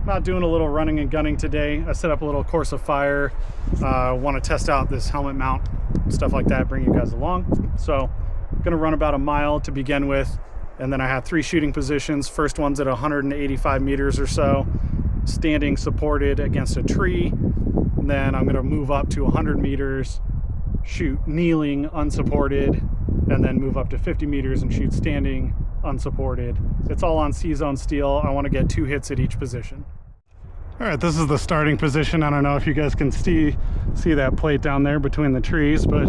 Not doing a little running and gunning today. I set up a little course of fire. Want to test out this helmet mount, stuff like that, bring you guys along. So I'm gonna run about a mile to begin with, and then I have 3 shooting positions. First one's at 185 meters or so, standing supported against a tree. And then I'm gonna move up to 100 meters, shoot kneeling unsupported, and then move up to 50 meters and shoot standing unsupported. It's all on C-zone steel. I want to get 2 hits at each position. All right, this is the starting position. I don't know if you guys can see that plate down there between the trees, but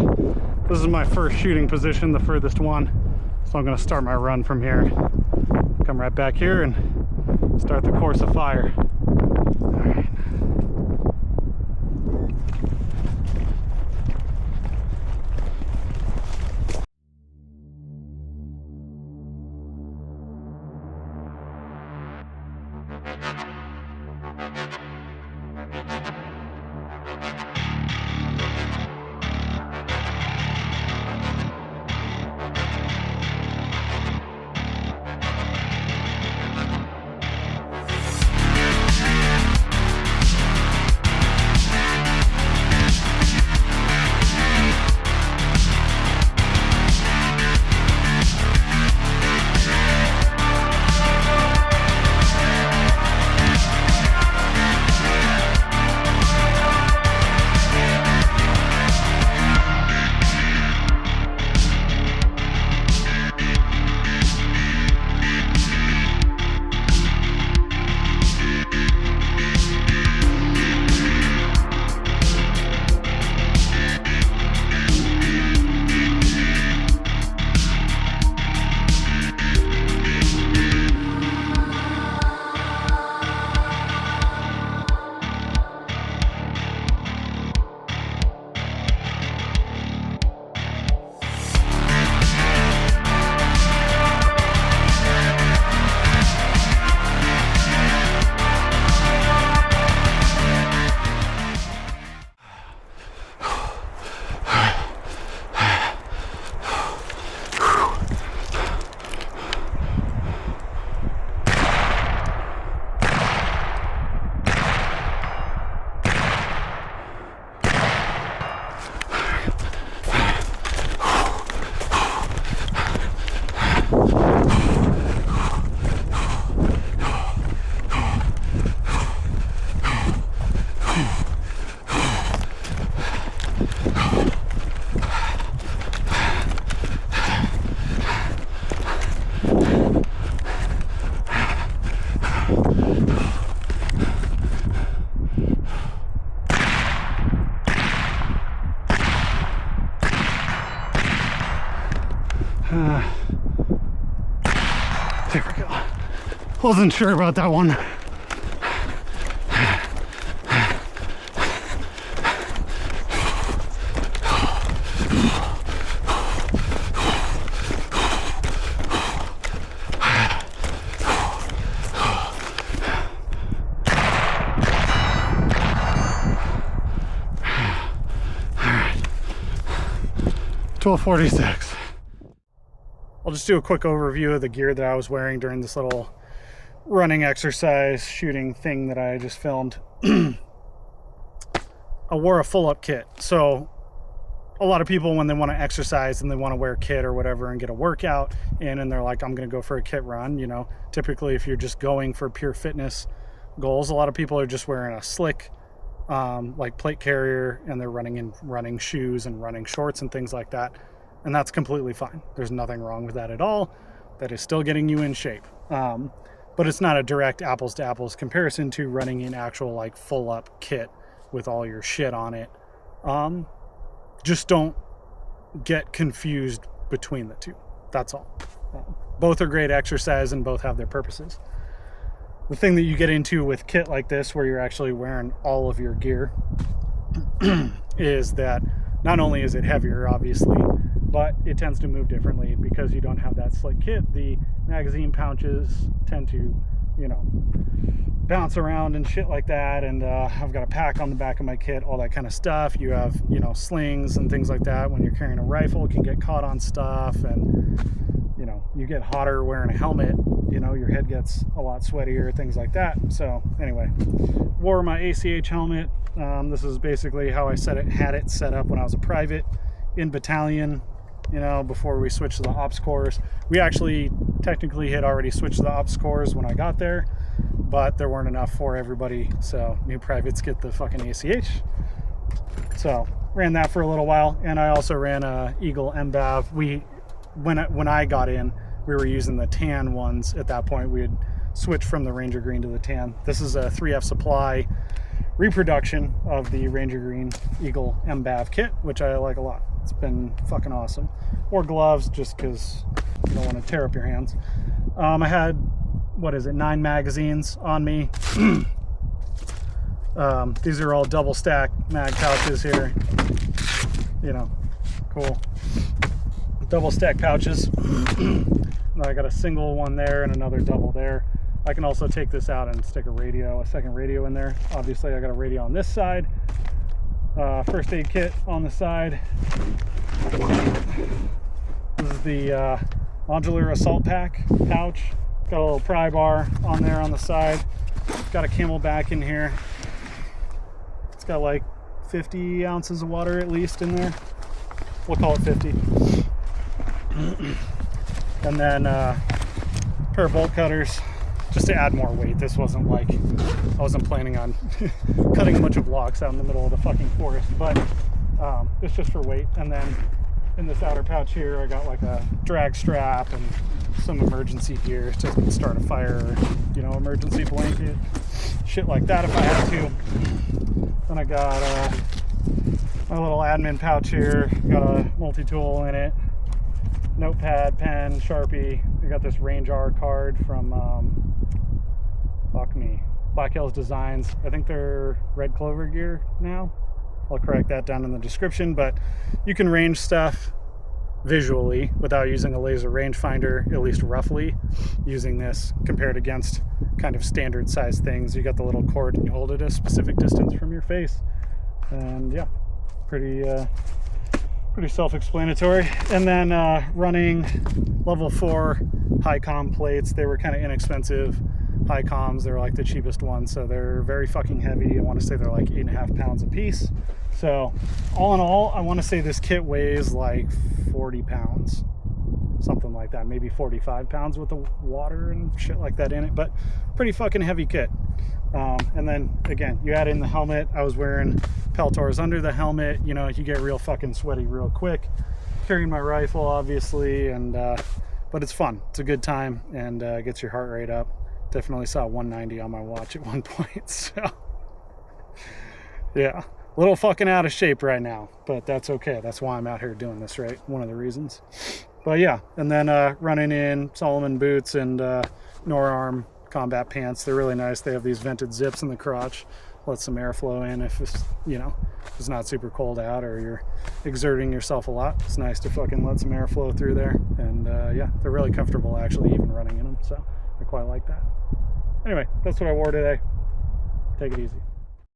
this is my first shooting position, the furthest one. So I'm going to start my run from here. Come right back here and start the course of fire. All right. There we go. Wasn't sure about that one. All right. 12:46. I'll just do a quick overview of the gear that I was wearing during this little running exercise shooting thing that I just filmed. I wore a full-up kit. So a lot of people, when they want to exercise and they want to wear a kit or whatever and get a workout in, and they're like, I'm going to go for a kit run, you know, typically if you're just going for pure fitness goals, a lot of people are just wearing a slick like plate carrier, and they're running in running shoes and running shorts and things like that. And that's completely fine. There's nothing wrong with that at all. That is still getting you in shape. But it's not a direct apples to apples comparison to running an actual like full up kit with all your shit on it. Just don't get confused between the two. That's all. Both are great exercise and both have their purposes. The thing that you get into with kit like this, where you're actually wearing all of your gear, is that not only is it heavier, obviously, but it tends to move differently because you don't have that slick kit. The magazine pouches tend to, you know, bounce around and shit like that. And I've got a pack on the back of my kit, all that kind of stuff. You have, you know, slings and things like that. When you're carrying a rifle, it can get caught on stuff, and, you know, you get hotter wearing a helmet you know, your head gets a lot sweatier, things like that. So anyway, wore my ACH helmet. This is basically how I had it set up when I was a private in Battalion, you know, before we switched to the ops corps. We actually technically had already switched to the ops corps when I got there, but there weren't enough for everybody, so new privates get the fucking ACH. So ran that for a little while, and I also ran a Eagle MBAV. When I got in, we were using the tan ones. At that point, we had switched from the Ranger Green to the tan. This is a 3F Supply reproduction of the Ranger Green Eagle MBAV kit, which I like a lot. It's been fucking awesome. Wore gloves just because you don't want to tear up your hands. I had, 9 magazines on me. These are all double stack mag pouches here. You know, cool. Double stack pouches. I got a single one there and another double there. I can also take this out and stick a second radio in there. Obviously I got a radio on this side. First aid kit on the side. This is the modular assault pack pouch. Got a little pry bar on there on the side. Got a Camelback in here. It's got like 50 ounces of water at least in there. We'll call it 50. And then a pair of bolt cutters just to add more weight. This wasn't like, I wasn't planning on cutting a bunch of logs out in the middle of the fucking forest, but it's just for weight. And then in this outer pouch here, I got like a drag strap and some emergency gear to start a fire, you know, emergency blanket, shit like that if I had to. Then I got my little admin pouch here, got a multi-tool in it, notepad, pen, Sharpie. I got this Range R card from Black Hills Designs. I think they're Red Clover gear now. I'll correct that down in the description, but you can range stuff visually without using a laser rangefinder, at least roughly, using this compared against kind of standard size things. You got the little cord and you hold it a specific distance from your face, and yeah, pretty self-explanatory. And then running level 4 high com plates. They were kind of inexpensive high coms. They're like the cheapest ones, so they're very fucking heavy. I want to say they're like 8.5 pounds a piece. So all in all, I want to say this kit weighs like 40 pounds, something like that, maybe 45 pounds with the water and shit like that in it, but pretty fucking heavy kit. And then again, you add in the helmet. I was wearing Peltors under the helmet. You know, you get real fucking sweaty real quick. Carrying my rifle, obviously, and but it's fun. It's a good time, and gets your heart rate up. Definitely saw 190 on my watch at one point. So yeah, a little fucking out of shape right now, but that's okay. That's why I'm out here doing this, right? One of the reasons. But yeah, and then running in Solomon boots and Norarm combat pants. They're really nice. They have these vented zips in the crotch. Let some airflow in if it's, you know, if it's not super cold out or you're exerting yourself a lot. It's nice to fucking let some airflow through there. And yeah, they're really comfortable actually, even running in them. So I quite like that. Anyway, that's what I wore today. Take it easy.